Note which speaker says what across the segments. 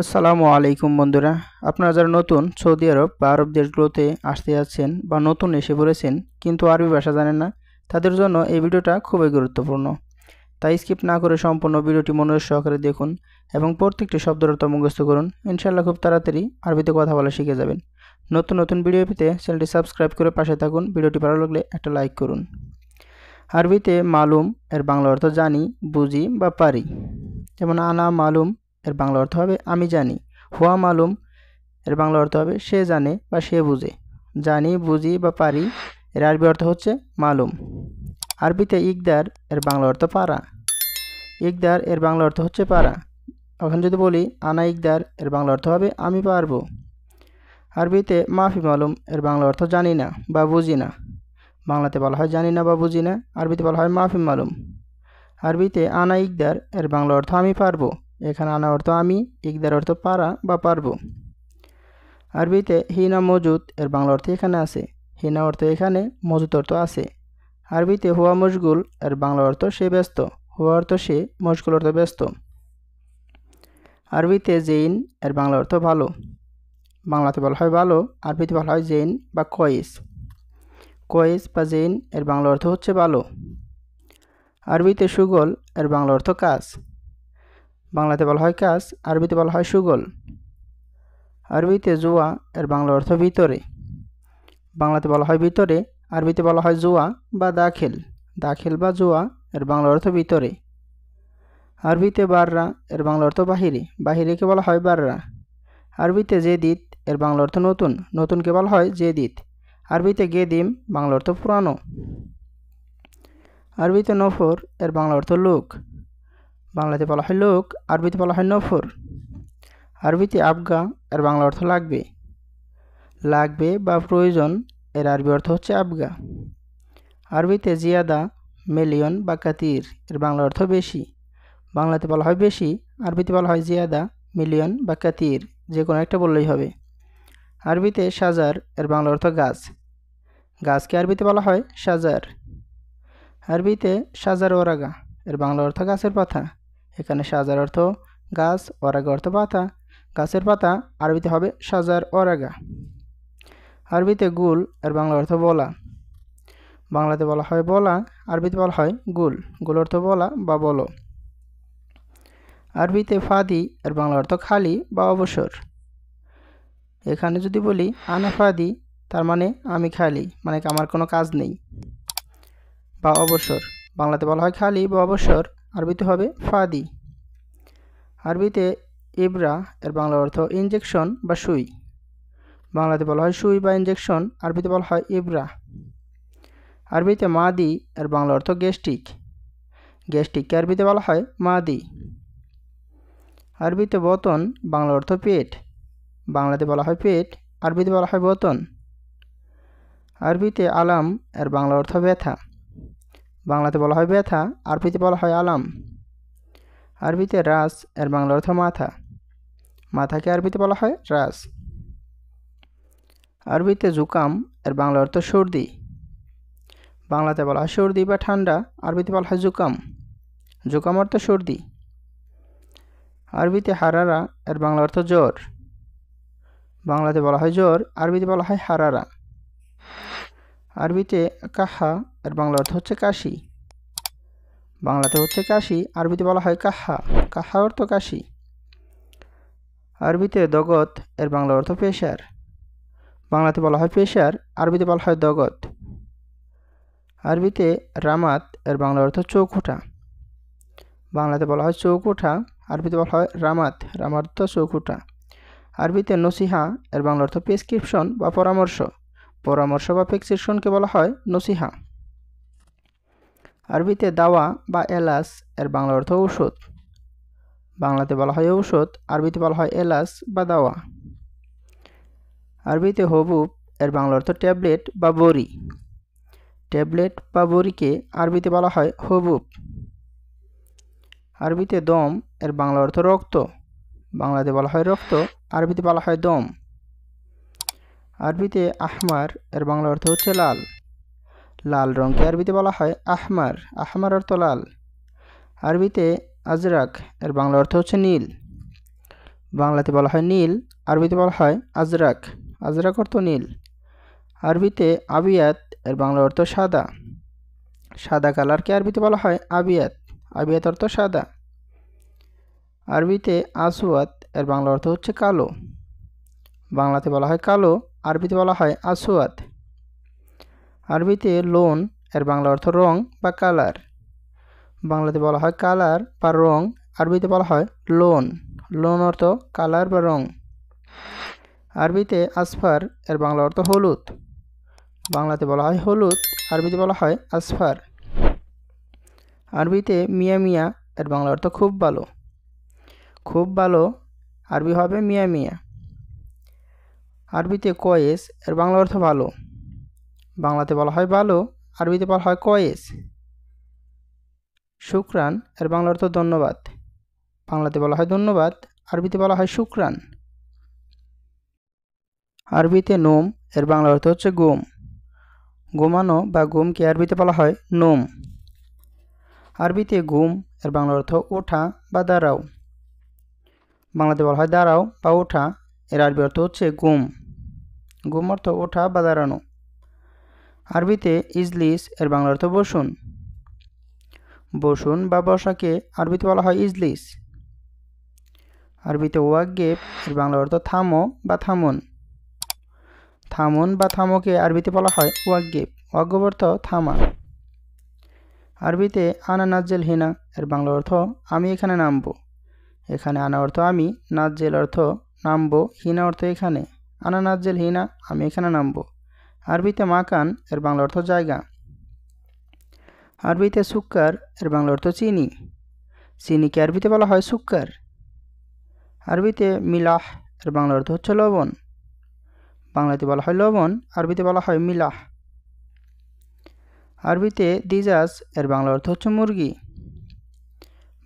Speaker 1: আসসালামু আলাইকুম বন্ধুরা। আপনারা যারা নতুন সৌদি আরব বা আরব দেশগুলোতে আসতে যাচ্ছেন বা নতুন এসে পড়েছেন কিন্তু আরবি ভাষা জানেন না, তাদের জন্য এই ভিডিওটা খুবই গুরুত্বপূর্ণ। তাই স্কিপ না করে সম্পূর্ণ ভিডিওটি মনোযোগ সহকারে দেখুন এবং প্রত্যেকটি শব্দের অর্থ মুখস্থ করুন। ইনশাআল্লাহ খুব তাড়াতাড়ি আরবিতে কথা বলা শিখে যাবেন। নতুন নতুন ভিডিও পেতে চ্যানেলটি সাবস্ক্রাইব করে পাশে থাকুন। ভিডিওটি ভালো লাগলে একটা লাইক করুন। আরবিতে মালুম এর বাংলা অর্থ জানি, বুঝি বা পারি। যেমন আনা মালুম এর বাংলা অর্থ হবে আমি জানি। হুয়া মালুম এর বাংলা অর্থ হবে সে জানে বা সে বুঝে। জানি, বুঝি বা পারি এর আরবি অর্থ হচ্ছে মালুম। আরবিতে ইকদার এর বাংলা অর্থ পারা। ইকদার এর বাংলা অর্থ হচ্ছে পারা। এখন যদি বলি আনা ইকদার এর বাংলা অর্থ হবে আমি পারবো। আরবিতে মাফি মালুম এর বাংলা অর্থ জানি না বা বুঝি না। বাংলাতে বলা হয় জানি না বা বুঝি না, আরবিতে বলা হয় মাফি মালুম। আরবিতে আনা ইকদার এর বাংলা অর্থ আমি পারবো। এখানে আনা অর্থ আমি, ইকদার অর্থ পারা বা পারবো। আরবিতে হিনা মজুদ এর বাংলা অর্থ এখানে আছে। হিনা অর্থ এখানে, মজুদ অর্থ আছে। আরবিতে হুয়া মশগুল এর বাংলা অর্থ সে ব্যস্ত। হুয়া অর্থ সে, মশগুল অর্থ ব্যস্ত। আরবিতে জেইন এর বাংলা অর্থ ভালো। বাংলাতে বলা হয় ভালো, আরবিতে বলা হয় জেইন বা কয়েস। কয়েস বা জেইন এর বাংলা অর্থ হচ্ছে ভালো। আরবিতে সুগল এর বাংলা অর্থ কাজ। বাংলাতে বলা হয় কাজ, আরবিতে বলা হয় সুগল। আরবিতে জুয়া এর বাংলা অর্থ ভিতরে। বাংলাতে বলা হয় ভিতরে, আরবিতে বলা হয় জুয়া বা দাখিল। দাখিল বা জুয়া এর বাংলা অর্থ ভিতরে। আরবিতে বাররা এর বাংলা অর্থ বাহিরে। বাহিরেকে বলা হয় বাররা। আরবিতে জেদিদ এর বাংলা অর্থ নতুন। নতুনকে বলা হয় জেদিদ। আরবিতে গেদিম বাংলা অর্থ পুরানো। আরবিতে নফর এর বাংলা অর্থ লোক। বাংলাতে বলা হয় লোক, আরবিতে বলা হয় নফর। আরবিতে আবগা এর বাংলা অর্থ লাগবে। লাগবে বা প্রয়োজন এর আরবি অর্থ হচ্ছে আবগা। আরবিতে জিয়াদা, মিলিয়ন বা কাতির এর বাংলা অর্থ বেশি। বাংলাতে বলা হয় বেশি, আরবিতে বলা হয় জিয়াদা, মিলিয়ন বা কাতির, যে কোনো একটা বললেই হবে। আরবিতে সাজার এর বাংলা অর্থ গাছ। গাছকে আরবিতে বলা হয় সাজার। আরবিতে সাজার ওরাগা এর বাংলা অর্থ গাছের পাতা। এখানে সাজার অর্থ গাছ, ওরাগা অর্থ পাতা। গাছের পাতা আরবিতে হবে সাজার ওরাগা। আরবিতে গুল এর বাংলা অর্থ বলা। বাংলাতে বলা হয় বলা, আরবিতে বলা হয় গুল। গুল অর্থ বলা বা বলো। আরবিতে ফাদি এর বাংলা অর্থ খালি বা অবসর। এখানে যদি বলি আনা ফাদি, তার মানে আমি খালি, মানে আমার কোনো কাজ নেই বা অবসর। বাংলাতে বলা হয় খালি বা অবসর, আরবিতে হবে ফাদি। আরবিতে ইবরা এর বাংলা অর্থ ইনজেকশন বা সুই। বাংলাতে বলা হয় সুই বা ইনজেকশন, আরবিতে বলা হয় ইবরা। আরবিতে মাদি এর বাংলা অর্থ গ্যাস্ট্রিক। গ্যাস্ট্রিককে আরবিতে বলা হয় মাদি। আরবিতে বতন বাংলা অর্থ পেট। বাংলাতে বলা হয় পেট, আরবিতে বলা হয় বতন। আরবিতে আলাম এর বাংলা অর্থ ব্যথা। বাংলাতে বলা হয় ব্যথা, আরবিতে বলা হয় আলাম। আরবিতে রাস এর বাংলা অর্থ মাথা। মাথাকে আরবিতে বলা হয় রাস। আরবিতে জুকাম এর বাংলা অর্থ সর্দি। বাংলাতে বলা হয় সর্দি বা ঠান্ডা, আরবিতে বলা হয় জুকাম। জুকাম অর্থ সর্দি। আরবিতে হারারা এর বাংলা অর্থ জ্বর। বাংলাতে বলা হয় জ্বর, আরবিতে বলা হয় হারারা। আরবিতে কাহা এর বাংলা অর্থ হচ্ছে কাশি। বাংলাতে হচ্ছে কাশি, আরবিতে বলা হয় কাহা। কাহা অর্থ কাশি। আরবিতে দগত এর বাংলা অর্থ প্রেসার। বাংলাতে বলা হয় প্রেসার, আরবিতে বলা হয় দগত। আরবিতে রামাত এর বাংলা অর্থ চৌকুঠা। বাংলাতে বলা হয় চৌকুঠা, আরবিতে বলা হয় রামাত। রামাত অর্থ চৌকুঠা। আরবিতে নসিহা এর বাংলা অর্থ প্রেসক্রিপশন বা পরামর্শ। পরামর্শ বা প্রেসক্রিপশনকে বলা হয় নসিহা। আরবিতে দাওয়া বা এলাচ এর বাংলা অর্থ ঔষধ। বাংলাতে বলা হয় ঔষধ, আরবিতে বলা হয় এলাচ বা দাওয়া। আরবিতে হবুব এর বাংলা অর্থ ট্যাবলেট বা বড়ি। ট্যাবলেট বা বড়িকে আরবিতে বলা হয় হবুব। আরবিতে দম এর বাংলা অর্থ রক্ত। বাংলাতে বলা হয় রক্ত, আরবিতে বলা হয় দম। আরবিতে আহমার এর বাংলা অর্থ হচ্ছে লাল। লাল রঙকে আরবিতে বলা হয় আহমার। আহমার অর্থ লাল। আরবিতে আজরাক এর বাংলা অর্থ হচ্ছে নীল। বাংলাতে বলা হয় নীল, আরবিতে বলা হয় আজরাক। আজরাক অর্থ নীল। আরবিতে আবিয়াত এর বাংলা অর্থ সাদা। সাদা কালারকে আরবিতে বলা হয় আবিয়াত। আবিয়াত অর্থ সাদা। আরবিতে আসওয়াদ এর বাংলা অর্থ হচ্ছে কালো। বাংলাতে বলা হয় কালো, আরবিতে বলা হয় আসওয়াদ। আরবিতে লোন এর বাংলা অর্থ রং বা কালার। বাংলাতে বলা হয় কালার বা রং, আরবিতে বলা হয় লোন। লোন অর্থ কালার বা রং। আরবিতে আসফার এর বাংলা অর্থ হলুদ। বাংলাতে বলা হয় হলুদ, আরবিতে বলা হয় আসফার। আরবিতে মিয়া মিয়া এর বাংলা অর্থ খুব ভালো। খুব ভালো আরবি হবে মিয়া মিয়া। আরবিতে কয়েস এর বাংলা অর্থ ভালো। বাংলাতে বলা হয় ভালো, আরবিতে বলা হয় কয়েস। শুকরান এর বাংলা অর্থ ধন্যবাদ। বাংলাতে বলা হয় ধন্যবাদ, আরবিতে বলা হয় শুকরান। আরবিতে নোম এর বাংলা অর্থ হচ্ছে গম। ঘুমানো বা ঘুমকে আরবিতে বলা হয় নোম। আরবিতে ঘুম এর বাংলা অর্থ ওঠা বা দাঁড়াও। বাংলাতে বলা হয় দাঁড়াও বা ওঠা, এর আরবি অর্থ হচ্ছে ঘুম। ঘুম অর্থ ওঠা বা দাঁড়ানো। আরবিতে ইজলিস এর বাংলা অর্থ বসুন। বসুন বা বসাকে আরবিতে বলা হয় ইজলিস। আরবিতে ওয়াকগেব এর বাংলা অর্থ থামো বা থামুন। থামুন বা থামোকে আরবিতে বলা হয় ওয়াকগেব। ওয়াকগেব অর্থ থামা। আরবিতে আনা নাজ্জেল হিনা এর বাংলা অর্থ আমি এখানে নামবো। এখানে আনা অর্থ আমি, নাজ্জেল অর্থ নামবো, হিনা অর্থ এখানে। আনা নাজ্জেল হিনা, আমি এখানে নামবো। আরবিতে মাকান এর বাংলা অর্থ জায়গা। আরবিতে সুক্কার এর বাংলা অর্থ চিনি। চিনিকে আরবিতে বলা হয় সুক্কার। আরবিতে মিলাহ এর বাংলা অর্থ হচ্ছে লবণ। বাংলাতে বলা হয় লবণ, আরবিতে বলা হয় মিলাহ। আরবিতে দিজাজ এর বাংলা অর্থ হচ্ছে মুরগি।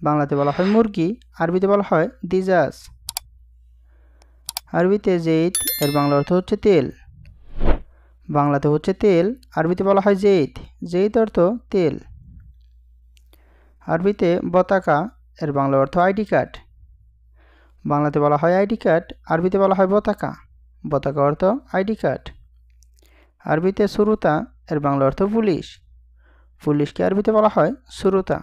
Speaker 1: বাংলাতে বলা হয় মুরগি, আরবিতে বলা হয় দিজাজ। আরবিতে জেইদ এর বাংলা অর্থ হচ্ছে তেল। বাংলাতে হচ্ছে তেল, আরবিতে বলা হয় জেইদ। জেইদ অর্থ তেল। আরবিতে পতাকা এর বাংলা অর্থ আইডি কার্ড। বাংলাতে বলা হয় আইডি কার্ড, আরবিতে বলা হয় পতাকা। পতাকা অর্থ আইডি কার্ড। আরবিতে সুরুতা এর বাংলা অর্থ পুলিশ। পুলিশকে আরবিতে বলা হয় সুরুতা।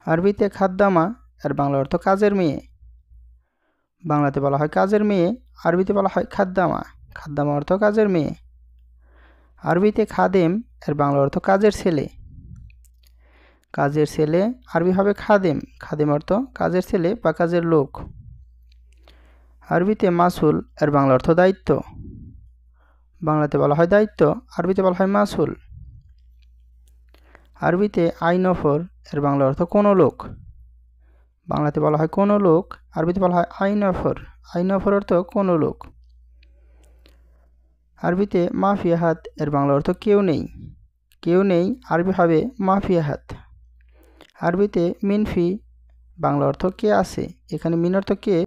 Speaker 1: আরবিতে খাদ্দামা এর বাংলা অর্থ কাজের মেয়ে। বাংলাতে বলা হয় কাজের মেয়ে, আরবিতে বলা হয় খাদ্দামা। খাদ্দামা অর্থ কাজের মেয়ে। আরবিতে খাদেম এর বাংলা অর্থ কাজের ছেলে। কাজের ছেলে আরবি হবে খাদেম। খাদেম অর্থ কাজের ছেলে বা কাজের লোক। আরবিতে মাসুল এর বাংলা অর্থ দায়িত্ব। বাংলাতে বলা হয় দায়িত্ব, আরবিতে বলা হয় মাসুল। আরবিতে আইনফর এর বাংলা অর্থ কোনো লোক। বাংলাতে বলা হয় কোনো লোক, আরবিতে বলা হয় আইনফর। আইনফর অর্থ কোনো লোক। আরবিতে মাফিয়াহাত এর বাংলা অর্থ কেউ নেই। কেউ নেই আরবি হবে মাফিয়াহাত। আরবিতে মিনফি বাংলা অর্থ কে আছে। এখানে মিন অর্থ কে,